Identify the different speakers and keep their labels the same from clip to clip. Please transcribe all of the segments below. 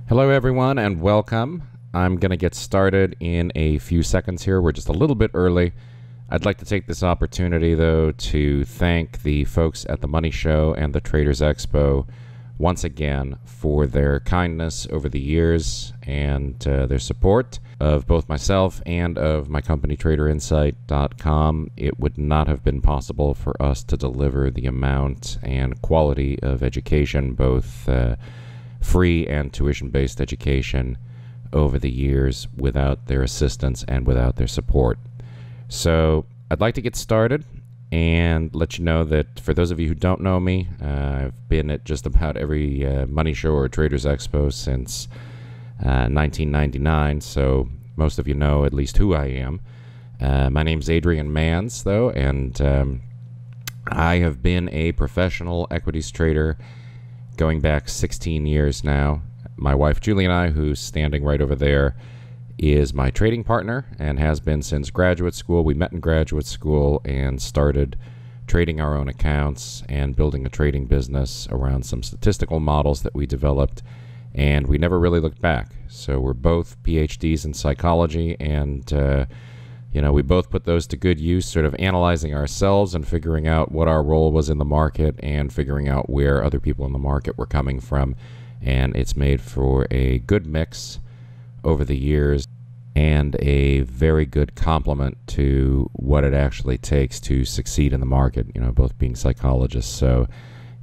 Speaker 1: Hello everyone and welcome. I'm going to get started in a few seconds here. We're just a little bit early. I'd like to take this opportunity though to thank the folks at the Money Show and the Traders Expo once again for their kindness over the years and their support of both myself and of my company TraderInsight.com. It would not have been possible for us to deliver the amount and quality of education, both free and tuition-based education, over the years without their assistance and without their support. So I'd like to get started and let you know that for those of you who don't know me, I've been at just about every Money Show or Traders Expo since 1999, so most of you know at least who I am. My name's Adrian Manns, though, and I have been a professional equities trader going back 16 years now. My wife Julie and I, who's standing right over there, is my trading partner and has been since graduate school. We met in graduate school and started trading our own accounts and building a trading business around some statistical models that we developed, and we never really looked back. So we're both PhDs in psychology, and we both put those to good use, sort of analyzing ourselves and figuring out what our role was in the market and figuring out where other people in the market were coming from. And it's made for a good mix over the years and a very good complement to what it actually takes to succeed in the market, both being psychologists. So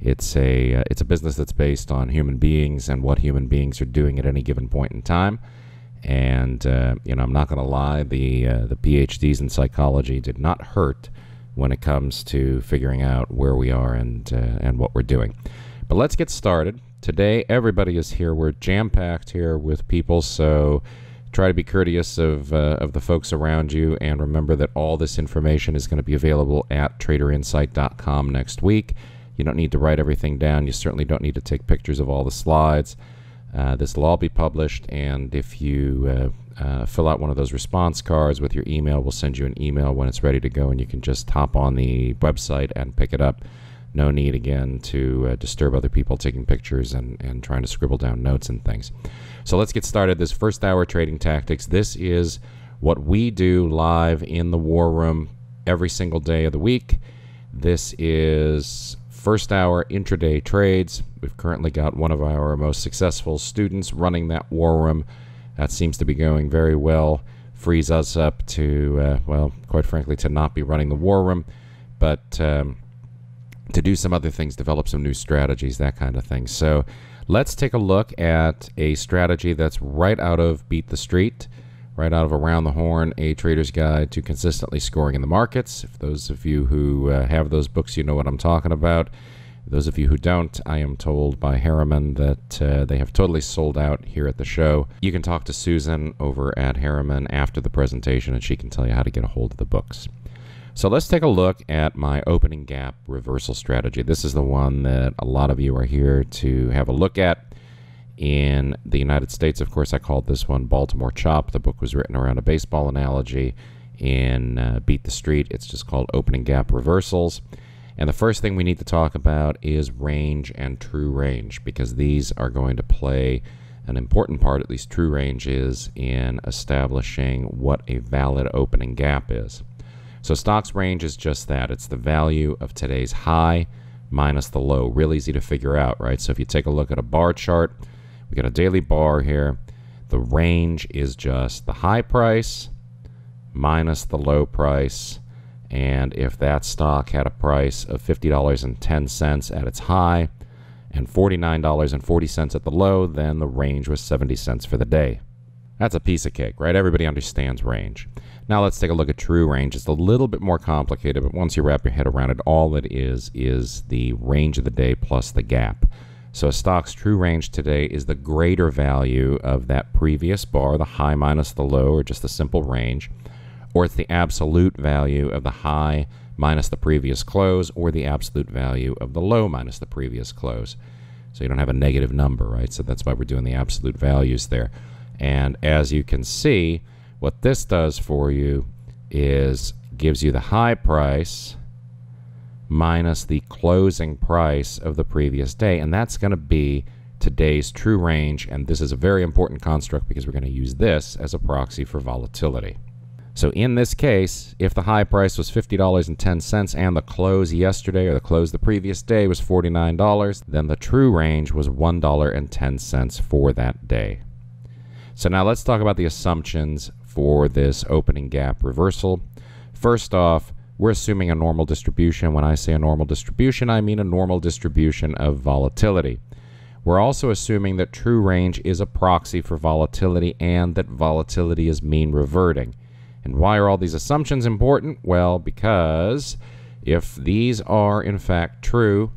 Speaker 1: it's a business that's based on human beings and what human beings are doing at any given point in time. And I'm not going to lie, the PhDs in psychology did not hurt when it comes to figuring out where we are and what we're doing. But let's get started. Today, everybody is here. We're jam-packed here with people, so try to be courteous of the folks around you, and remember that all this information is going to be available at TraderInsight.com next week. You don't need to write everything down. You certainly don't need to take pictures of all the slides. This will all be published, and if you fill out one of those response cards with your email, we'll send you an email when it's ready to go, and you can just hop on the website and pick it up. No need, again, to disturb other people taking pictures and trying to scribble down notes and things. So let's get started. This first hour trading tactics. This is what we do live in the war room every single day of the week. This is first hour intraday trades. We've currently got one of our most successful students running that war room. That seems to be going very well. Frees us up to, quite frankly, to not be running the war room, but to do some other things, develop some new strategies, that kind of thing. So let's take a look at a strategy that's right out of Beat the Street, right out of Around the Horn, A Trader's Guide to Consistently Scoring in the Markets. If those of you who have those books, you know what I'm talking about. Those of you who don't, I am told by Harriman that they have totally sold out here at the show. You can talk to Susan over at Harriman after the presentation, and she can tell you how to get a hold of the books. So let's take a look at my opening gap reversal strategy. This is the one that a lot of you are here to have a look at. In the United States, of course, I called this one Baltimore Chop. The book was written around a baseball analogy. In Beat the Street, it's just called Opening Gap Reversals. And the first thing we need to talk about is range and true range, because these are going to play an important part, at least true range is, in establishing what a valid opening gap is. So stocks range is just that. It's the value of today's high minus the low. Real easy to figure out, right? So if you take a look at a bar chart, we got a daily bar here. The range is just the high price minus the low price. And if that stock had a price of $50.10 at its high and $49.40 at the low, then the range was 70 cents for the day. That's a piece of cake, right? Everybody understands range. Now let's take a look at true range. It's a little bit more complicated, but once you wrap your head around it, all it is the range of the day plus the gap. So a stock's true range today is the greater value of that previous bar, the high minus the low, or just the simple range, or it's the absolute value of the high minus the previous close, or the absolute value of the low minus the previous close. So you don't have a negative number, right? So that's why we're doing the absolute values there. And as you can see, what this does for you is gives you the high price minus the closing price of the previous day, and that's going to be today's true range, and this is a very important construct because we're going to use this as a proxy for volatility. So in this case, if the high price was $50.10 and the close yesterday or the close the previous day was $49, then the true range was $1.10 for that day. So now let's talk about the assumptions for this opening gap reversal. First off, we're assuming a normal distribution. When I say a normal distribution, I mean a normal distribution of volatility. We're also assuming that true range is a proxy for volatility and that volatility is mean reverting. And why are all these assumptions important? Well, because if these are in fact true,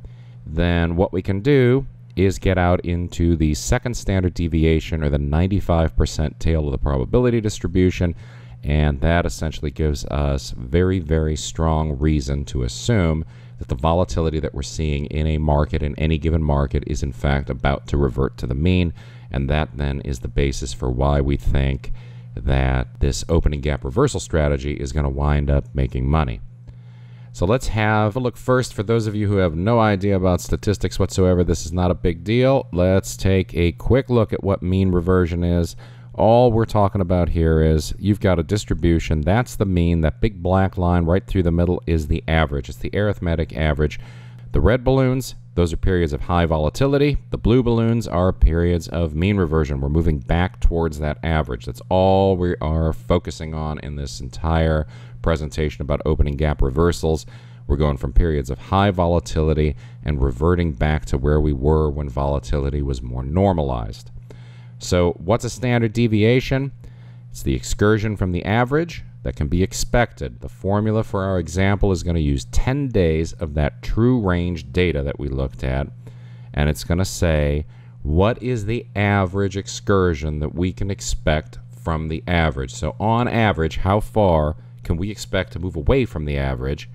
Speaker 1: then what we can do is get out into the second standard deviation, or the 95% tail of the probability distribution, and that essentially gives us very, very strong reason to assume that the volatility that we're seeing in a market, in any given market, is in fact about to revert to the mean, and that then is the basis for why we think that this opening gap reversal strategy is going to wind up making money. So let's have a look first. For those of you who have no idea about statistics whatsoever, this is not a big deal. Let's take a quick look at what mean reversion is. All we're talking about here is you've got a distribution. That's the mean. That big black line right through the middle is the average. It's the arithmetic average. The red balloons, those are periods of high volatility. The blue balloons are periods of mean reversion. We're moving back towards that average. That's all we are focusing on in this entire presentation about opening gap reversals. We're going from periods of high volatility and reverting back to where we were when volatility was more normalized. So what's a standard deviation? It's the excursion from the average that can be expected. The formula for our example is going to use 10 days of that true range data that we looked at, and it's going to say what is the average excursion that we can expect from the average. So on average, how far can we expect to move away from the average?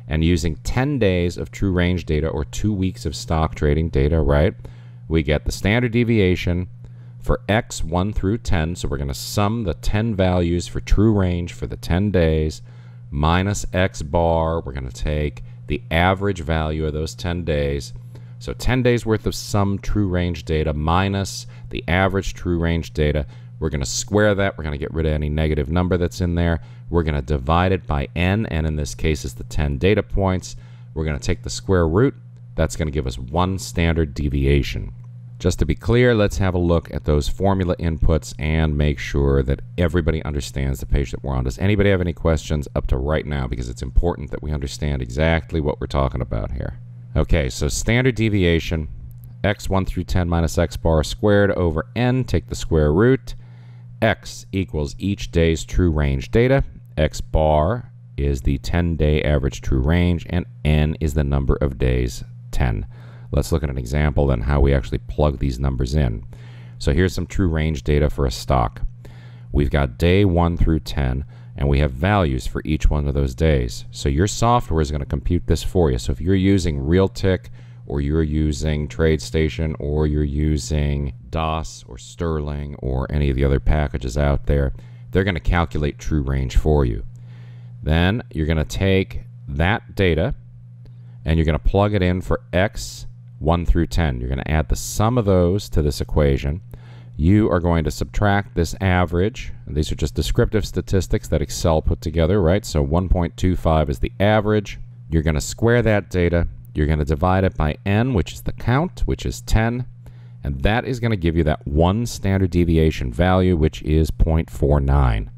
Speaker 1: And using 10 days of true range data, or 2 weeks of stock trading data, right, we get the standard deviation for x 1 through 10, so we're going to sum the 10 values for true range for the 10 days, minus x bar. We're going to take the average value of those 10 days. So 10 days worth of sum true range data minus the average true range data. We're going to square that. We're going to get rid of any negative number that's in there. We're going to divide it by n, and in this case is the 10 data points. We're going to take the square root. That's going to give us 1 standard deviation. Just to be clear, let's have a look at those formula inputs and make sure that everybody understands the page that we're on. Does anybody have any questions up to right now? Because it's important that we understand exactly what we're talking about here. Okay, so standard deviation, x 1 through 10 minus x bar squared over n, take the square root. X equals each day's true range data. X bar is the 10-day average true range, and n is the number of days, 10. Let's look at an example and how we actually plug these numbers in. So here's some true range data for a stock. We've got day 1 through 10, and we have values for each one of those days. So your software is going to compute this for you. So if you're using Realtick, or you're using TradeStation, or you're using DOS or Sterling or any of the other packages out there, they're going to calculate true range for you. Then you're going to take that data and you're going to plug it in for x 1 through 10. You're going to add the sum of those to this equation. You are going to subtract this average. These are just descriptive statistics that Excel put together, right? So 1.25 is the average. You're going to square that data. You're going to divide it by n, which is the count, which is 10. And that is going to give you that 1 standard deviation value, which is 0.49.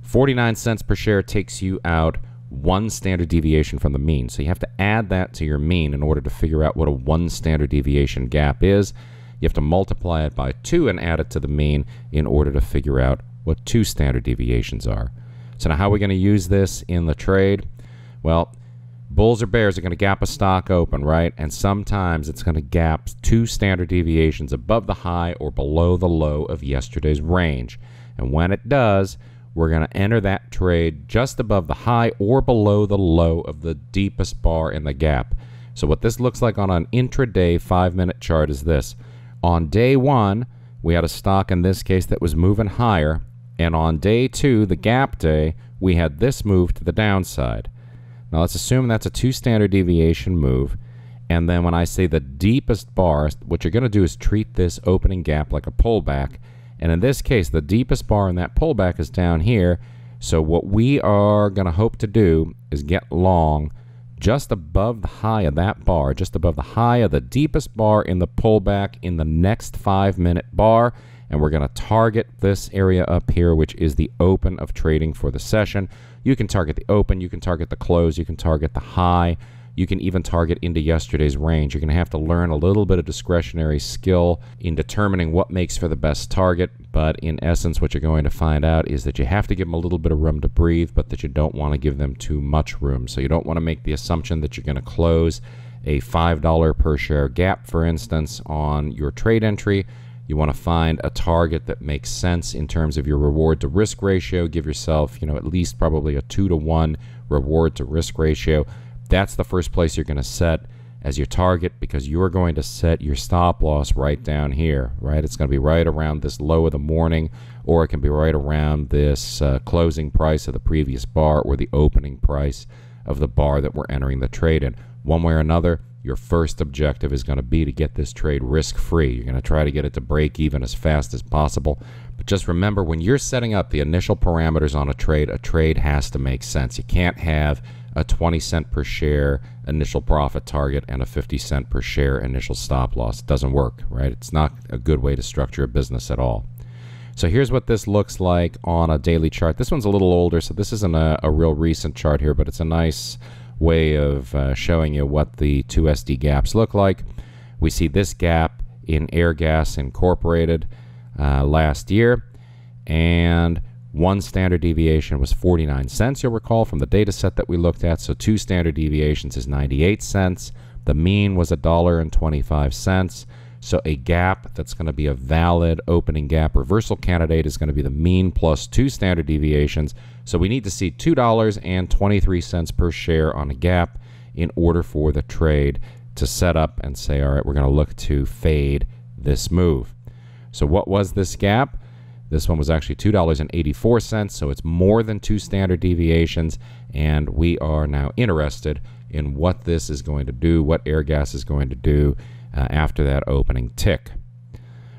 Speaker 1: 49 cents per share takes you out 1 standard deviation from the mean. So you have to add that to your mean in order to figure out what a 1 standard deviation gap is. You have to multiply it by 2 and add it to the mean in order to figure out what 2 standard deviations are. So now how are we going to use this in the trade? Well, bulls or bears are going to gap a stock open, right? And sometimes it's going to gap 2 standard deviations above the high or below the low of yesterday's range. And when it does, we're going to enter that trade just above the high or below the low of the deepest bar in the gap. So what this looks like on an intraday 5-minute chart is this. On day 1, we had a stock in this case that was moving higher, and on day 2, the gap day, we had this move to the downside. Now let's assume that's a 2 standard deviation move, And then when I say the deepest bar, what you're going to do is treat this opening gap like a pullback. And in this case, the deepest bar in that pullback is down here. So what we are going to hope to do is get long just above the high of that bar, just above the high of the deepest bar in the pullback in the next 5-minute bar. And we're going to target this area up here, which is the open of trading for the session. You can target the open, you can target the close, you can target the high. You can even target into yesterday's range. You're going to have to learn a little bit of discretionary skill in determining what makes for the best target. But in essence, what you're going to find out is that you have to give them a little bit of room to breathe, but that you don't want to give them too much room. So you don't want to make the assumption that you're going to close a $5 per share gap, for instance, on your trade entry. You want to find a target that makes sense in terms of your reward to risk ratio. Give yourself, at least probably a 2-to-1 reward to risk ratio. That's the first place you're going to set as your target, because you're going to set your stop loss right down here, right? It's going to be right around this low of the morning, or it can be right around this closing price of the previous bar or the opening price of the bar that we're entering the trade in. One way or another, your first objective is going to be to get this trade risk-free. You're going to try to get it to break even as fast as possible. But just remember, when you're setting up the initial parameters on a trade has to make sense. You can't have a 20-cent per share initial profit target and a 50-cent per share initial stop loss. It doesn't work, right? It's not a good way to structure a business at all. So here's what this looks like on a daily chart. This one's a little older, so this isn't a real recent chart here, but it's a nice way of showing you what the two SD gaps look like. We see this gap in Airgas Incorporated last year, and one standard deviation was 49 cents, you'll recall, from the data set that we looked at. So 2 standard deviations is 98 cents. The mean was $1.25. So a gap that's going to be a valid opening gap reversal candidate is going to be the mean plus 2 standard deviations. So we need to see $2.23 per share on a gap in order for the trade to set up and say, all right, we're going to look to fade this move. So what was this gap? This one was actually $2.84, so it's more than 2 standard deviations, and we are now interested in what this is going to do, what Airgas is going to do after that opening tick.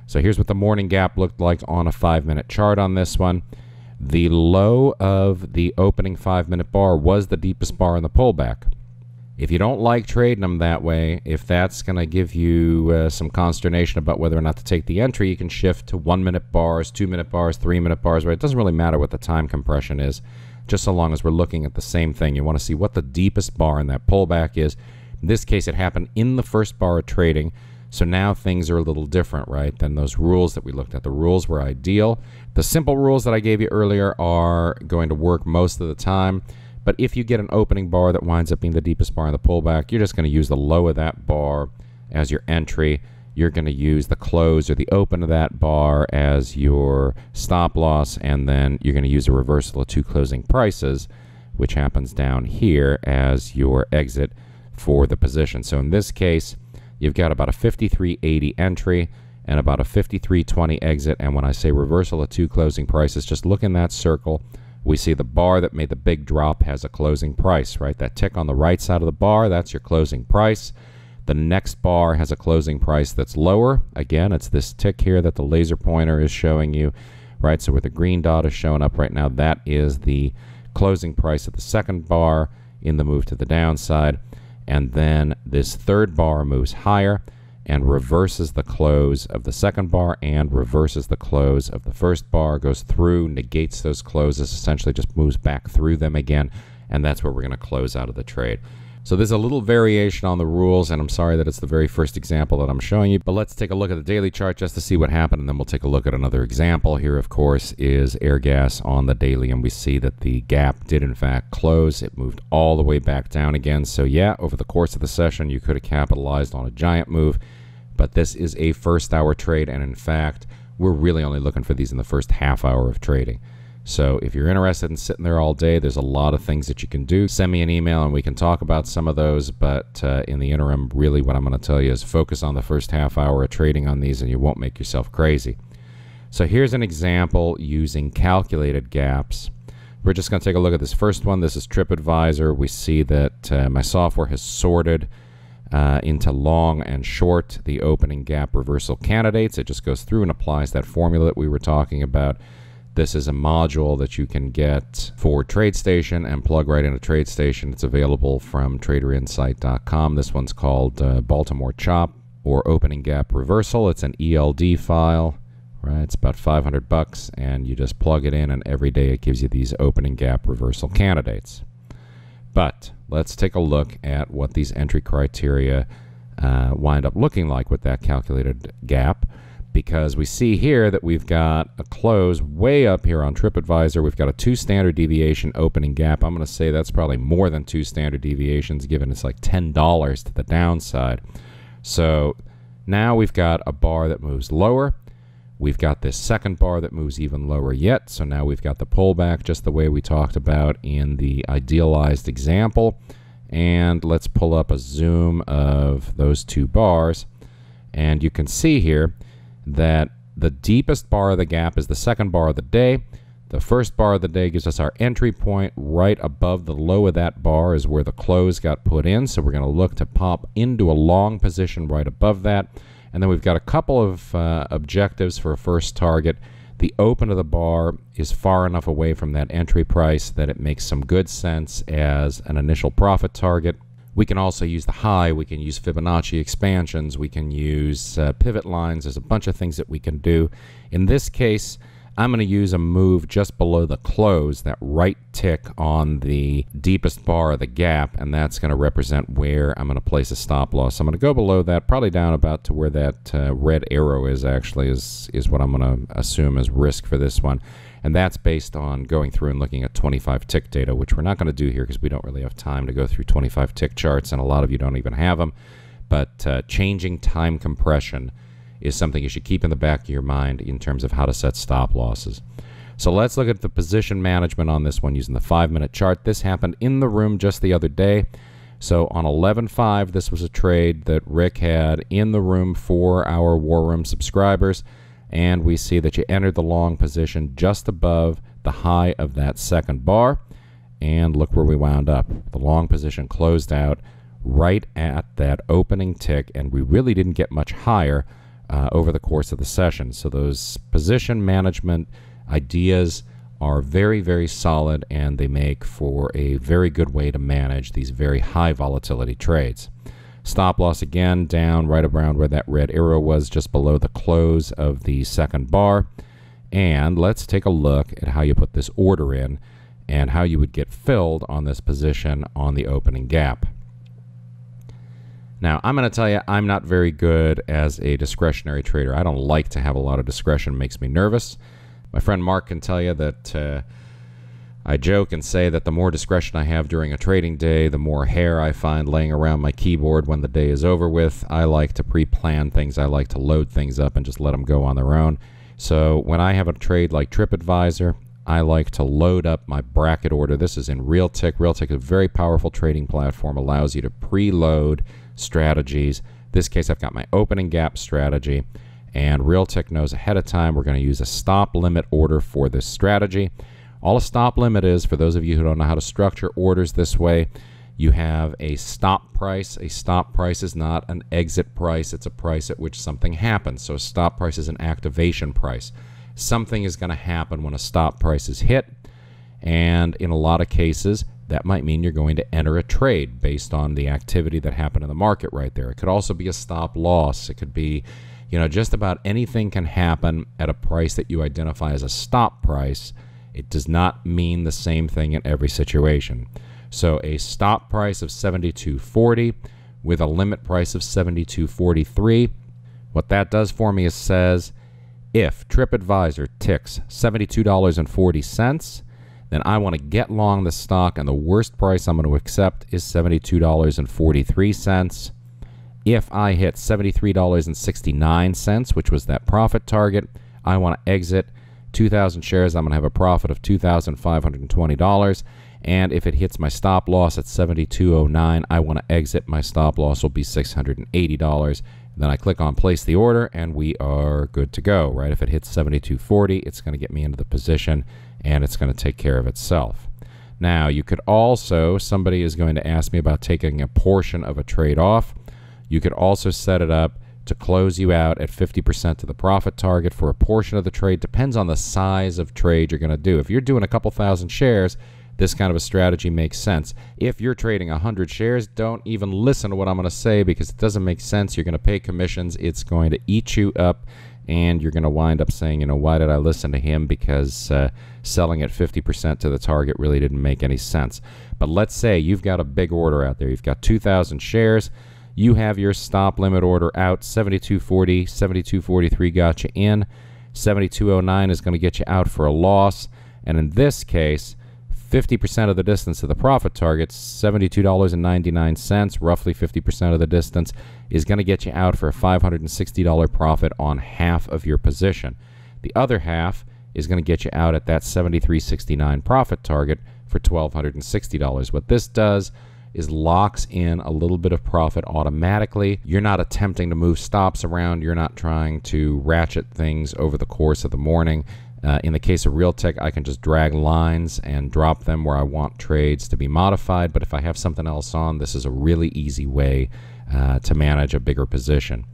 Speaker 1: So here's what the morning gap looked like on a 5-minute chart on this one. The low of the opening 5-minute bar was the deepest bar in the pullback. If you don't like trading them that way, if that's going to give you some consternation about whether or not to take the entry, you can shift to 1-minute bars, 2-minute bars, 3-minute bars, right? It doesn't really matter what the time compression is, just so long as we're looking at the same thing. You want to see what the deepest bar in that pullback is. In this case, it happened in the first bar of trading, so now things are a little different, right, than those rules that we looked at. The rules were ideal. The simple rules that I gave you earlier are going to work most of the time. But if you get an opening bar that winds up being the deepest bar in the pullback, you're just going to use the low of that bar as your entry. You're going to use the close or the open of that bar as your stop loss, and then you're going to use a reversal of 2 closing prices, which happens down here, as your exit for the position. So in this case, you've got about a 53.80 entry and about a 53.20 exit. And when I say reversal of 2 closing prices, just look in that circle. We see the bar that made the big drop has a closing price, right? That tick on the right side of the bar, that's your closing price. The next bar has a closing price that's lower. Again, it's this tick here that the laser pointer is showing you, right? So where the green dot is showing up right now, that is the closing price of the second bar in the move to the downside. And then this third bar moves higher and reverses the close of the second bar and reverses the close of the first bar, goes through, negates those closes, essentially just moves back through them again, and that's where we're going to close out of the trade. So there's a little variation on the rules, and I'm sorry that it's the very first example that I'm showing you, but let's take a look at the daily chart just to see what happened, and then we'll take a look at another example. Here, of course, is Airgas on the daily, and we see that the gap did in fact close. It moved all the way back down again. So yeah, over the course of the session, you could have capitalized on a giant move, but this is a first-hour trade, and in fact, we're really only looking for these in the first half hour of trading. So if you're interested in sitting there all day, there's a lot of things that you can do. Send me an email and we can talk about some of those, but in the interim, really what I'm going to tell you is focus on the first half hour of trading on these and you won't make yourself crazy. So here's an example using calculated gaps. We're just going to take a look at this first one. This is TripAdvisor. We see that my software has sorted into long and short the opening gap reversal candidates. It just goes through and applies that formula that we were talking about. This is a module that you can get for TradeStation and plug right into TradeStation. It's available from traderinsight.com. This one's called Baltimore Chop or Opening Gap Reversal. It's an ELD file, right? It's about $500, and you just plug it in, and every day it gives you these opening gap reversal candidates. But let's take a look at what these entry criteria wind up looking like with that calculated gap, because we see here that we've got a close way up here on TripAdvisor. We've got a 2 standard deviation opening gap. I'm going to say that's probably more than 2 standard deviations, given it's like $10 to the downside. So now we've got a bar that moves lower. We've got this second bar that moves even lower yet. So now we've got the pullback just the way we talked about in the idealized example. And let's pull up a zoom of those 2 bars. And you can see here that the deepest bar of the gap is the second bar of the day. The first bar of the day gives us our entry point. Right above the low of that bar is where the close got put in. So we're going to look to pop into a long position right above that. And then we've got a couple of objectives for a first target. The open of the bar is far enough away from that entry price that it makes some good sense as an initial profit target. We can also use the high. We can use Fibonacci expansions. We can use pivot lines. There's a bunch of things that we can do. In this case, I'm going to use a move just below the close, that right tick on the deepest bar of the gap, and that's going to represent where I'm going to place a stop loss. I'm going to go below that, probably down about to where that red arrow is actually, is what I'm going to assume as risk for this one. And that's based on going through and looking at 25 tick data, which we're not going to do here because we don't really have time to go through 25 tick charts, and a lot of you don't even have them. But changing time compression is something you should keep in the back of your mind in terms of how to set stop losses. So let's look at the position management on this one using the 5-minute chart. This happened in the room just the other day. So on 11/5, this was a trade that Rick had in the room for our War Room subscribers. And we see that you entered the long position just above the high of that second bar. And look where we wound up. The long position closed out right at that opening tick, and we really didn't get much higher over the course of the session. So those position management ideas are very, very solid, and they make for a very good way to manage these very high volatility trades. Stop loss again down right around where that red arrow was, just below the close of the second bar. And let's take a look at how you put this order in and how you would get filled on this position on the opening gap. Now, I'm going to tell you, I'm not very good as a discretionary trader. I don't like to have a lot of discretion. It makes me nervous. My friend Mark can tell you that I joke and say that the more discretion I have during a trading day, the more hair I find laying around my keyboard when the day is over with. I like to pre-plan things. I like to load things up and just let them go on their own. So when I have a trade like TripAdvisor, I like to load up my bracket order. This is in Realtick. Realtick is a very powerful trading platform, allows you to preload strategies. In this case, I've got my opening gap strategy, and Realtick knows ahead of time we're going to use a stop limit order for this strategy. All a stop limit is, for those of you who don't know how to structure orders this way, you have a stop price. A stop price is not an exit price. It's a price at which something happens. So a stop price is an activation price. Something is going to happen when a stop price is hit, and in a lot of cases, that might mean you're going to enter a trade based on the activity that happened in the market right there. It could also be a stop loss. It could be, just about anything can happen at a price that you identify as a stop price. It does not mean the same thing in every situation. So a stop price of $72.40 with a limit price of $72.43. What that does for me is says, if TripAdvisor ticks $72.40, then I want to get long the stock, and the worst price I'm going to accept is $72.43. If I hit $73.69, which was that profit target, I want to exit 2,000 shares. I'm going to have a profit of $2,520. And if it hits my stop loss at $72.09, I want to exit. My stop loss will be $680. Then I click on place the order, and we are good to go, right? If it hits $72.40, it's going to get me into the position, and it's going to take care of itself. Now, you could also, somebody is going to ask me about taking a portion of a trade off. You could also set it up to close you out at 50% of the profit target for a portion of the trade. Depends on the size of trade you're going to do. If you're doing a couple thousand shares, this kind of a strategy makes sense. If you're trading 100 shares, don't even listen to what I'm going to say because it doesn't make sense. You're going to pay commissions. It's going to eat you up, and you're going to wind up saying, you know, why did I listen to him? Because selling at 50% to the target really didn't make any sense. But let's say you've got a big order out there. You've got 2,000 shares. You have your stop limit order out. 72.40, 72.43 got you in. 72.09 is going to get you out for a loss. And in this case, 50% of the distance of the profit target, $72.99, roughly 50% of the distance, is going to get you out for a $560 profit on half of your position. The other half is going to get you out at that $73.69 profit target for $1,260. What this does is locks in a little bit of profit automatically. You're not attempting to move stops around. You're not trying to ratchet things over the course of the morning. In the case of Realtek, I can just drag lines and drop them where I want trades to be modified. But if I have something else on, this is a really easy way to manage a bigger position.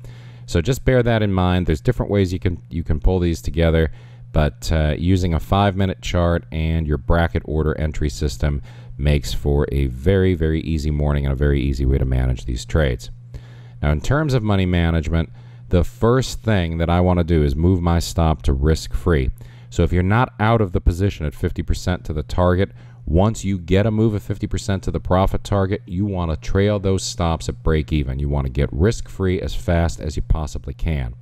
Speaker 1: So just bear that in mind. There's different ways you can pull these together, but using a 5-minute chart and your bracket order entry system makes for a very, very easy morning and a very easy way to manage these trades. Now, in terms of money management, the first thing that I want to do is move my stop to risk-free. So if you're not out of the position at 50% to the target, once you get a move of 50% to the profit target, you want to trail those stops at break even. You want to get risk-free as fast as you possibly can.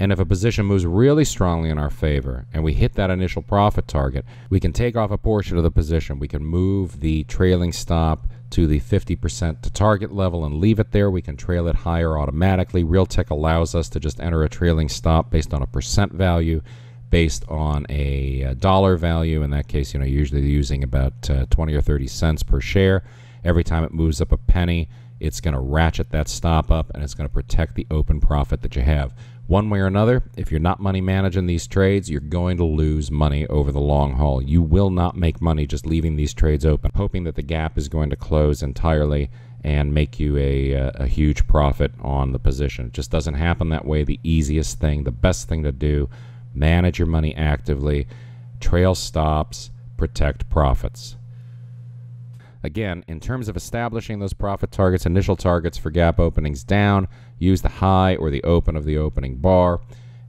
Speaker 1: And if a position moves really strongly in our favor and we hit that initial profit target, we can take off a portion of the position. We can move the trailing stop to the 50% to target level and leave it there. We can trail it higher automatically. Realtek allows us to just enter a trailing stop based on a percent value, based on a dollar value. In that case, you know, usually using about 20 or 30 cents per share. Every time it moves up a penny, it's going to ratchet that stop up, and it's going to protect the open profit that you have. One way or another, if you're not money managing these trades, you're going to lose money over the long haul. You will not make money just leaving these trades open, hoping that the gap is going to close entirely and make you a huge profit on the position. It just doesn't happen that way. The easiest thing, the best thing to do, manage your money actively, trail stops, protect profits. Again, in terms of establishing those profit targets, initial targets for gap openings down, use the high or the open of the opening bar,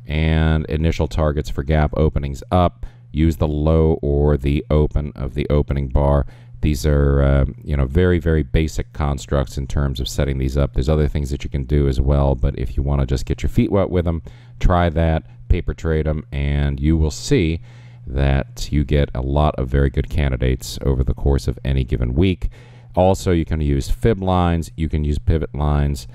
Speaker 1: and initial targets for gap openings up, use the low or the open of the opening bar. These are very, very basic constructs in terms of setting these up. There's other things that you can do as well, but if you want to just get your feet wet with them, try that, paper trade them, and you will see that you get a lot of very good candidates over the course of any given week. Also, you can use fib lines, you can use pivot lines.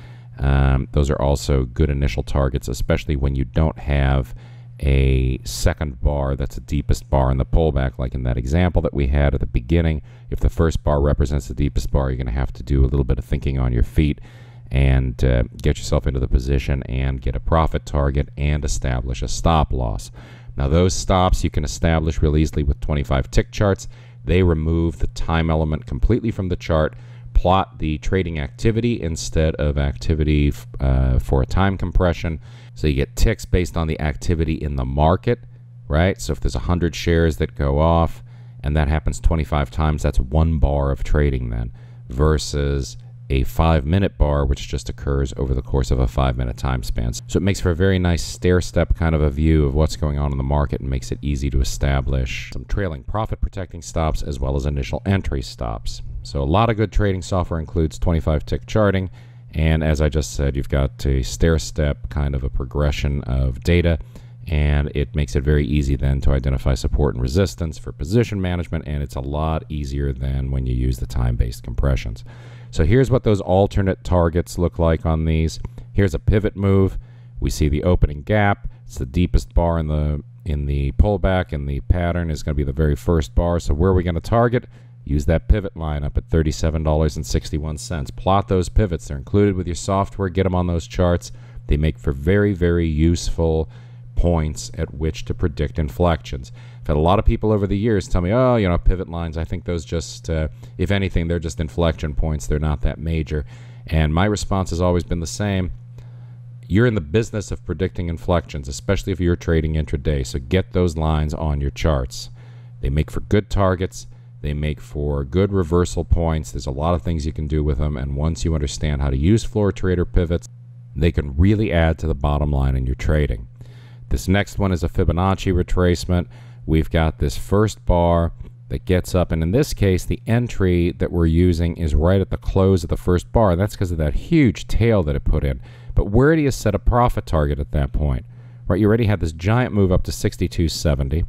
Speaker 1: Those are also good initial targets, especially when you don't have a second bar that's the deepest bar in the pullback, like in that example that we had at the beginning. If the first bar represents the deepest bar, you're going to have to do a little bit of thinking on your feet and get yourself into the position and get a profit target and establish a stop loss. Now, those stops you can establish real easily with 25 tick charts. They remove the time element completely from the chart, plot the trading activity instead of activity for a time compression. So you get ticks based on the activity in the market, right? So if there's 100 shares that go off and that happens 25 times, that's 1 bar of trading then, versus a 5-minute bar, which just occurs over the course of a 5-minute time span. So it makes for a very nice stair-step kind of a view of what's going on in the market and makes it easy to establish some trailing profit protecting stops as well as initial entry stops. So a lot of good trading software includes 25 tick charting, and as I just said, you've got a stair-step kind of a progression of data, and it makes it very easy then to identify support and resistance for position management, and it's a lot easier than when you use the time-based compressions. So here's what those alternate targets look like on these. Here's a pivot move. We see the opening gap. It's the deepest bar in the pullback, and the pattern is going to be the very first bar. So where are we going to target? Use that pivot line up at $37.61. Plot those pivots. They're included with your software. Get them on those charts. They make for very, very useful points at which to predict inflections. I've had a lot of people over the years tell me, oh, you know, pivot lines, I think those just, if anything, they're just inflection points. They're not that major. And my response has always been the same. You're in the business of predicting inflections, especially if you're trading intraday. So get those lines on your charts. They make for good targets. They make for good reversal points. There's a lot of things you can do with them. And once you understand how to use floor trader pivots, they can really add to the bottom line in your trading. This next one is a Fibonacci retracement. We've got this first bar that gets up, and in this case the entry that we're using is right at the close of the first bar, and that's because of that huge tail that it put in. But where do you set a profit target at that point? Right, you already had this giant move up to 62.70.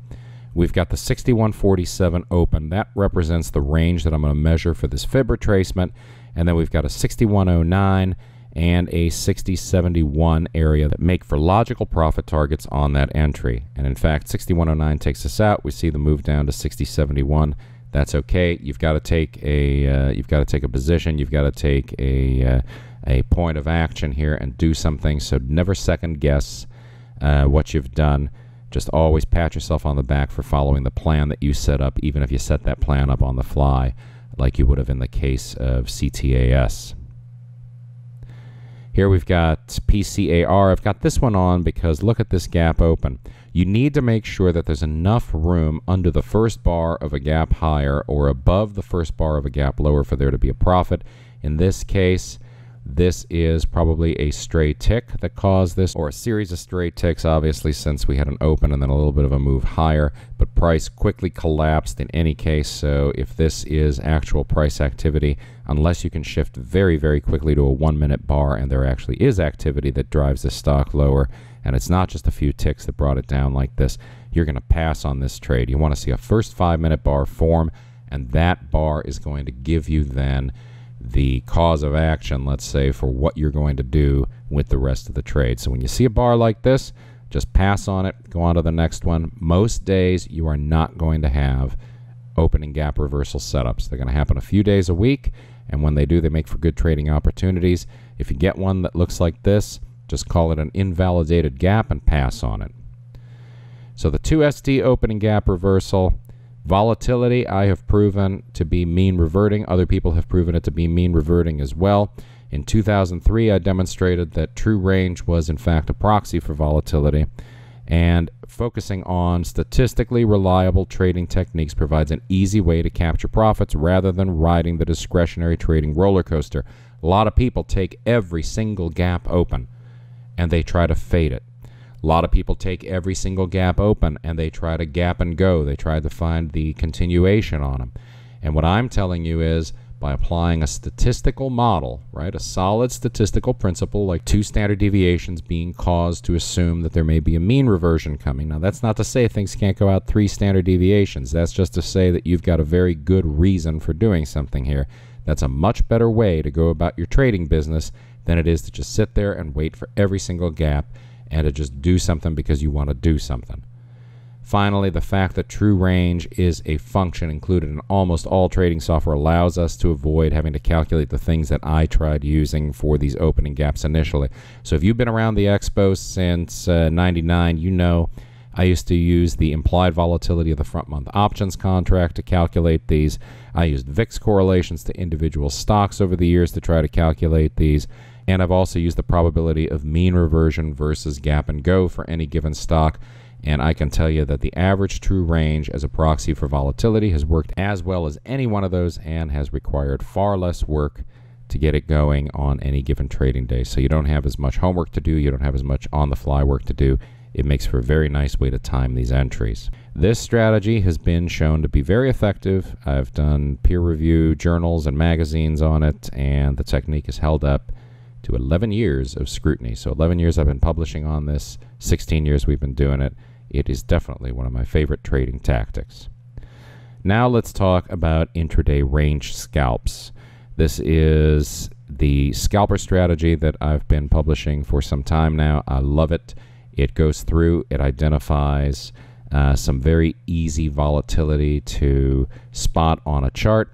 Speaker 1: We've got the 61.47 open. That represents the range that I'm going to measure for this fib retracement, and then we've got a 61.09 and a 60.71 area that make for logical profit targets on that entry. And in fact, 61.09 takes us out. We see the move down to 60.71. That's okay. You've got to take a position. You've got to take a point of action here and do something. So never second guess what you've done. Just always pat yourself on the back for following the plan that you set up, even if you set that plan up on the fly, like you would have in the case of CTAS. Here we've got PCAR. I've got this one on because look at this gap open. You need to make sure that there's enough room under the first bar of a gap higher or above the first bar of a gap lower for there to be a profit. In this case, this is probably a stray tick that caused this, or a series of stray ticks, obviously, since we had an open and then a little bit of a move higher, but price quickly collapsed in any case. So if this is actual price activity, unless you can shift very, very quickly to a 1-minute bar and there actually is activity that drives the stock lower, and it's not just a few ticks that brought it down like this, you're going to pass on this trade. You want to see a first 5-minute bar form, and that bar is going to give you then the cause of action, let's say, for what you're going to do with the rest of the trade. So when you see a bar like this, just pass on it, go on to the next one. Most days you are not going to have opening gap reversal setups. They're going to happen a few days a week, and when they do, they make for good trading opportunities. If you get one that looks like this, just call it an invalidated gap and pass on it. So the 2SD opening gap reversal. Volatility, I have proven to be mean reverting. Other people have proven it to be mean reverting as well. In 2003, I demonstrated that true range was in fact a proxy for volatility, and focusing on statistically reliable trading techniques provides an easy way to capture profits rather than riding the discretionary trading roller coaster. A lot of people take every single gap open and they try to fade it. A lot of people take every single gap open and they try to gap and go. They try to find the continuation on them. And what I'm telling you is, by applying a statistical model, right, a solid statistical principle like 2 standard deviations being caused to assume that there may be a mean reversion coming. Now, that's not to say things can't go out 3 standard deviations. That's just to say that you've got a very good reason for doing something here. That's a much better way to go about your trading business than it is to just sit there and wait for every single gap and to just do something because you want to do something. Finally, the fact that true range is a function included in almost all trading software allows us to avoid having to calculate the things that I tried using for these opening gaps initially. So if you've been around the Expo since 99, you know I used to use the implied volatility of the front month options contract to calculate these. I used VIX correlations to individual stocks over the years to try to calculate these. And I've also used the probability of mean reversion versus gap and go for any given stock. And I can tell you that the average true range as a proxy for volatility has worked as well as any one of those and has required far less work to get it going on any given trading day. So you don't have as much homework to do. You don't have as much on-the-fly work to do. It makes for a very nice way to time these entries. This strategy has been shown to be very effective. I've done peer-reviewed journals and magazines on it, and the technique has held up to 11 years of scrutiny. So 11 years I've been publishing on this, 16 years we've been doing it. It is definitely one of my favorite trading tactics. Now let's talk about intraday range scalps. This is the scalper strategy that I've been publishing for some time now. I love it. It goes through, it identifies some very easy volatility to spot on a chart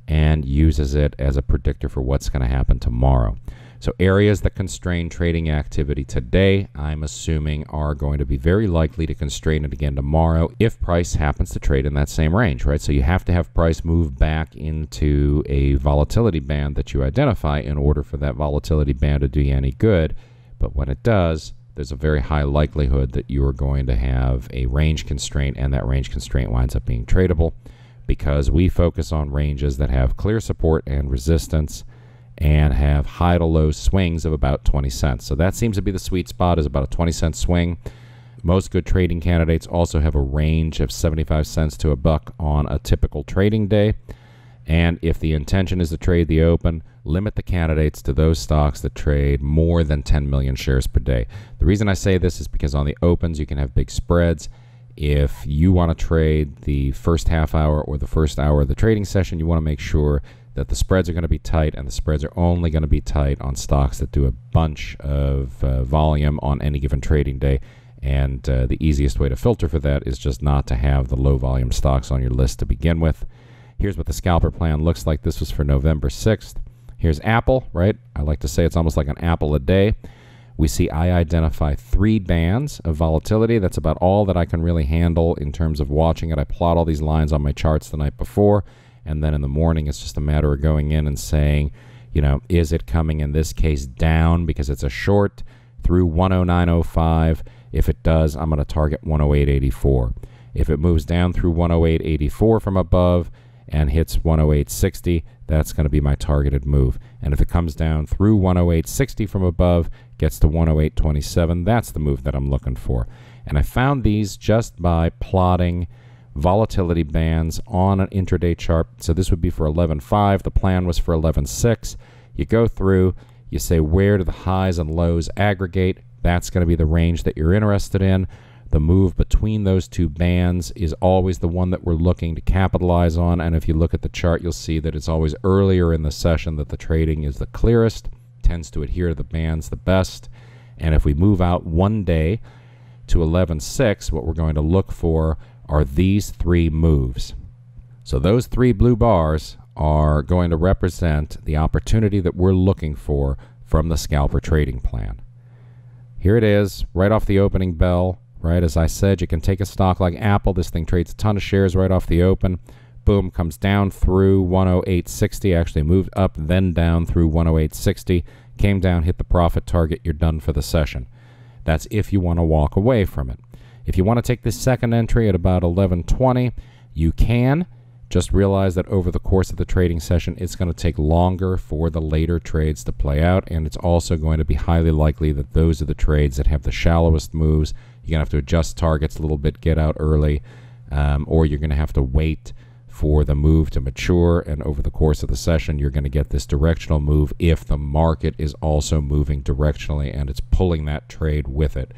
Speaker 1: and uses it as a predictor for what's going to happen tomorrow. So areas that constrain trading activity today, I'm assuming, are going to be very likely to constrain it again tomorrow if price happens to trade in that same range, right? So you have to have price move back into a volatility band that you identify in order for that volatility band to do you any good. But when it does, there's a very high likelihood that you are going to have a range constraint, and that range constraint winds up being tradable because we focus on ranges that have clear support and resistance and have high to low swings of about 20 cents. So that seems to be the sweet spot, is about a 20-cent swing. Most good trading candidates also have a range of 75 cents to a buck on a typical trading day. And if the intention is to trade the open, limit the candidates to those stocks that trade more than 10 million shares per day. The reason I say this is because on the opens you can have big spreads. If you want to trade the first half hour or the first hour of the trading session, you want to make sure that the spreads are going to be tight, and the spreads are only going to be tight on stocks that do a bunch of volume on any given trading day. And the easiest way to filter for that is just not to have the low volume stocks on your list to begin with. Here's what the scalper plan looks like. This was for November 6th. Here's Apple, right? I like to say it's almost like an apple a day. We see I identify 3 bands of volatility. That's about all that I can really handle in terms of watching it. I plot all these lines on my charts the night before, and then in the morning it's just a matter of going in and saying, you know, is it coming in this case down because it's a short through 109.05? If it does, I'm going to target 108.84. If it moves down through 108.84 from above and hits 108.60, that's going to be my targeted move. And if it comes down through 108.60 from above, gets to 108.27, that's the move that I'm looking for. And I found these just by plotting volatility bands on an intraday chart. So this would be for 11.5. The plan was for 11.6. You go through, you say where do the highs and lows aggregate. That's going to be the range that you're interested in. The move between those two bands is always the one that we're looking to capitalize on. And if you look at the chart, you'll see that it's always earlier in the session that the trading is the clearest, tends to adhere to the bands the best. And if we move out one day to 11.6, what we're going to look for are these 3 moves. So those 3 blue bars are going to represent the opportunity that we're looking for from the scalper trading plan. Here it is, right off the opening bell, right? As I said, you can take a stock like Apple. This thing trades a ton of shares right off the open. Boom, comes down through 108.60, actually moved up, then down through 108.60, came down, hit the profit target, you're done for the session. That's if you want to walk away from it. If you want to take this second entry at about 11.20, you can. Just realize that over the course of the trading session, it's going to take longer for the later trades to play out, and it's also going to be highly likely that those are the trades that have the shallowest moves. You're going to have to adjust targets a little bit, get out early, or you're going to have to wait for the move to mature, and over the course of the session, you're going to get this directional move if the market is also moving directionally and it's pulling that trade with it.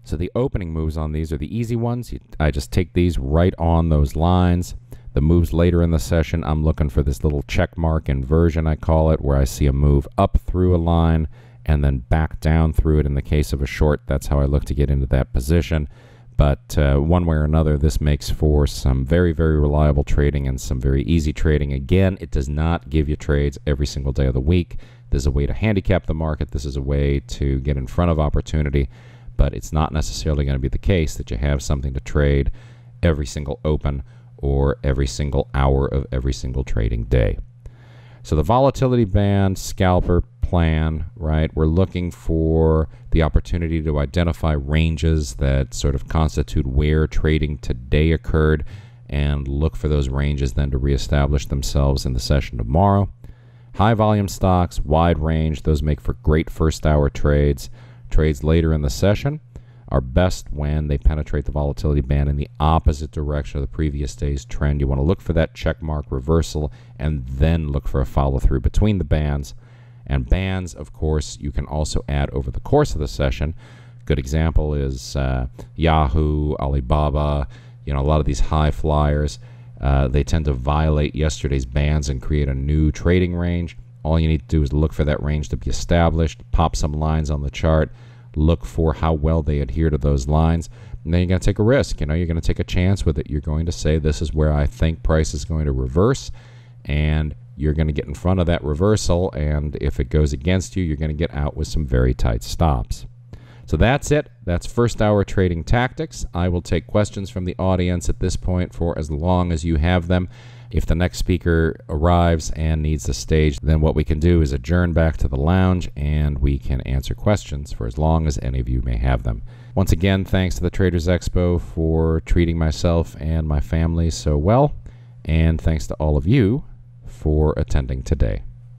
Speaker 1: So the opening moves on these are the easy ones. I just take these right on those lines. The moves later in the session, I'm looking for this little check mark inversion, I call it, where I see a move up through a line and then back down through it. In the case of a short, that's how I look to get into that position. But one way or another, this makes for some very, very reliable trading and some very easy trading. Again, it does not give you trades every single day of the week. This is a way to handicap the market. This is a way to get in front of opportunity. But it's not necessarily going to be the case that you have something to trade every single open or every single hour of every single trading day. So the volatility band scalper plan, right? We're looking for the opportunity to identify ranges that sort of constitute where trading today occurred and look for those ranges then to reestablish themselves in the session tomorrow. High volume stocks, wide range, those make for great first hour trades. Trades later in the session are best when they penetrate the volatility band in the opposite direction of the previous day's trend. You want to look for that check mark reversal and then look for a follow through between the bands. And bands, of course, you can also add over the course of the session. Good example is Yahoo, Alibaba, a lot of these high flyers. They tend to violate yesterday's bands and create a new trading range. All you need to do is look for that range to be established, pop some lines on the chart, look for how well they adhere to those lines, and then you're going to take a risk. You're going to take a chance with it. You're going to say, this is where I think price is going to reverse, and you're going to get in front of that reversal, and if it goes against you, you're going to get out with some very tight stops. So that's it. That's first hour trading tactics. I will take questions from the audience at this point for as long as you have them. If the next speaker arrives and needs the stage, then what we can do is adjourn back to the lounge and we can answer questions for as long as any of you may have them. Once again, thanks to the Traders Expo for treating myself and my family so well, and thanks to all of you for attending today.